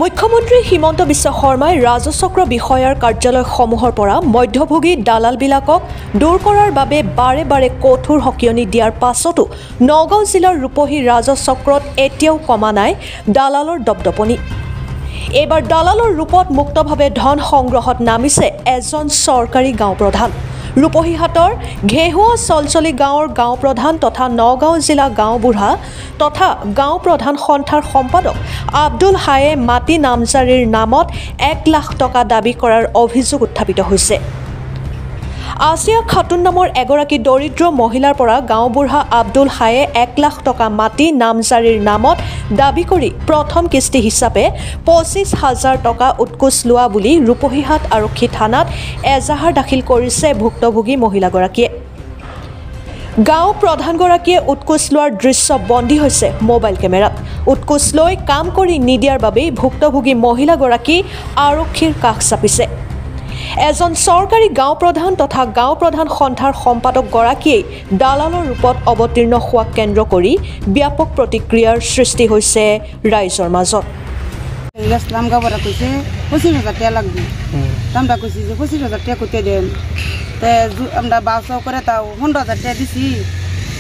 মুখ্যমন্ত্ৰী হিমন্ত বিশ্ব শৰ্মাই ৰাজচক্ৰ বিষয়াৰ কাৰ্যালয়সমূহৰ পৰা মধ্যভোগী দালালবিলাকক দূৰ কৰাৰ বাবে বাৰে বাৰে কঠোৰ হকিয়নি দিয়াৰ পাছতো নগাঁও জিলাৰ ৰূপহী ৰাজচক্ৰত এতিয়াও কমা নাই দালালৰ দপদপনি। এইবাৰ দালালৰ ৰূপত মুক্তভাৱে ধন সংগ্ৰহত নামিছে এজন চৰকাৰী গাঁও প্ৰধান। ৰূপহীহাটৰ ঘেহুৱা চলচলি গাঁৱৰ গাঁও প্ৰধান তথা নগাঁও জিলা গাঁওবুঢ়া তথা গাঁও প্ৰধান সন্থাৰ সম্পাদক আব্দুল হায়ে মাটি নামজাৰিৰ নামত 1 লাখ টকা দাবী কৰাৰ অভিযোগ উত্থাপিত হৈছে। আসিয়া খাতুন নামৰ এগৰাকী দৰিদ্ৰ মহিলাৰ পৰা গাঁওবুঢ়া আব্দুল হায়ে 1 লাখ টকা মাটি নামজাৰিৰ নামত দাবী কৰি প্ৰথম কিস্তি হিচাপে 25,000 টকা উৎকোচ লোৱা বুলি ৰূপহীহাট আৰক্ষী থানাত এজাহাৰ দাখিল কৰিছে ভুক্তভোগী মহিলাগৰাকীয়ে। গাঁও প্ৰধানগৰাকীয়ে উৎকোচ লোৱাৰ দৃশ্য বন্দী হৈছে মোবাইল কেমেৰাত। উৎকোচ লৈ কাম কৰি নিদিয়াৰ বাবেই ভুক্তভোগী মহিলাগৰাকী আৰক্ষীৰ কাষ চাপিছে। এজন চৰকাৰী গাঁও প্ৰধান তথা গাঁও প্ৰধান সন্থাৰ সম্পাদকগৰাকীয়ে দালালৰ ৰূপত অৱতীৰ্ণ হোৱাক কেন্দ্ৰ কৰি ব্যাপক প্ৰতিক্ৰিয়াৰ সৃষ্টি হৈছে ৰাইজৰ মাজত। আমরা 1200 করে তাও 15,000 টাকা দিছি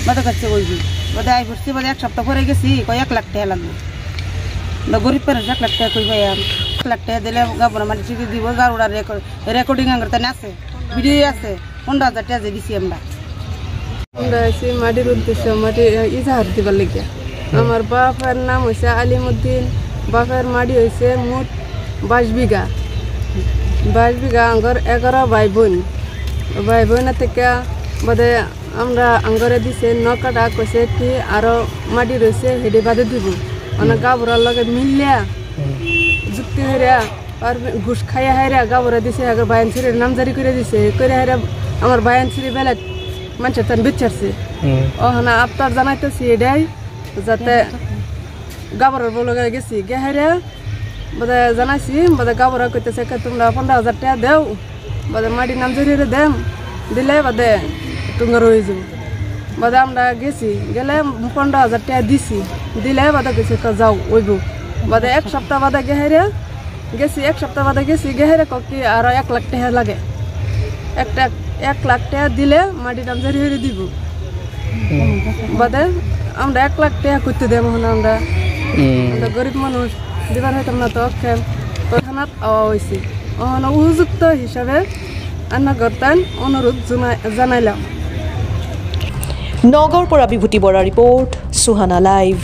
বাদে কাছে কইছি বাদে আই ফুরছি বাদে এক সপ্তাহ পরে গেছি কয় 1 লাখ টাকা লাগবে না গরিব পেরে 1 লাখ টাকা কইবে আর 1 লাখ টাকা দিলে গাবনা মাটি টিকি দিব গারুড়া রেকর্ডিং করতে আছে ভিডিও আছে 15,000 টাকা দিছি আমরা এসে মাটির উদ্দেশ্য মাটি ইজাহার দিবার লাগিয়া আমার বাপের নাম হইছে আলিমউদ্দিন বাপের মাটি হইছে মোট 22 বিঘা আঙ্গর 11 ভাই বোন থেকে বাদে আমরা আঙ্গরে দিছে 9 কাটা কইছে কি আরো মাটি রয়েছে হেডে বাদে দিব মানে গাবরার লগে মিললিয়া যুক্তি হইরা আর ঘুষ খাইয়া হাইরা গাবরা দিছে আগর বায়ান ছিরে নাম জারি করে দিছে করে হাইরা আমার বায়ান ছিরে বেলা মানুষ তান বিচারছে ওখানে আপনার জানাইতেছি এটাই যাতে গাবরার বলগে গেছি গে হাইরা বাদে জানাইছি বাদে গাবরা কইতেছে তোমরা 15,000 টাকা দেও বাদে মাটি নাম জরিয়ে দেম দিলে বাদে তুঙ্গর হয়ে যাব বাদে আমরা গেছি গেলে 15,000 টাকা দিছি দিলে বাদে গেছে যাও ওইব বাদে 1 সপ্তাহ বাদে গেহারে গেছি 1 সপ্তাহ বাদে গেছি গেহারে কি আর 1 লাখ টাকা লাগে 1 লাখ টাকা দিলে মাটি নাম জরিয়ে দিব বাদে আমরা 1 লাখ টাকা করতে দেব আমরা গরিব মানুষ দিবার হইতাম না তো খেল থানাত আওয়া হয়েছে উপযুক্ত হিসাবে আন্নাগর্তান অনুরোধ জানাইলাম। নগাঁৱৰ পৰা বিভূতি বৰা ৰিপৰ্ট, সুহানা লাইভ।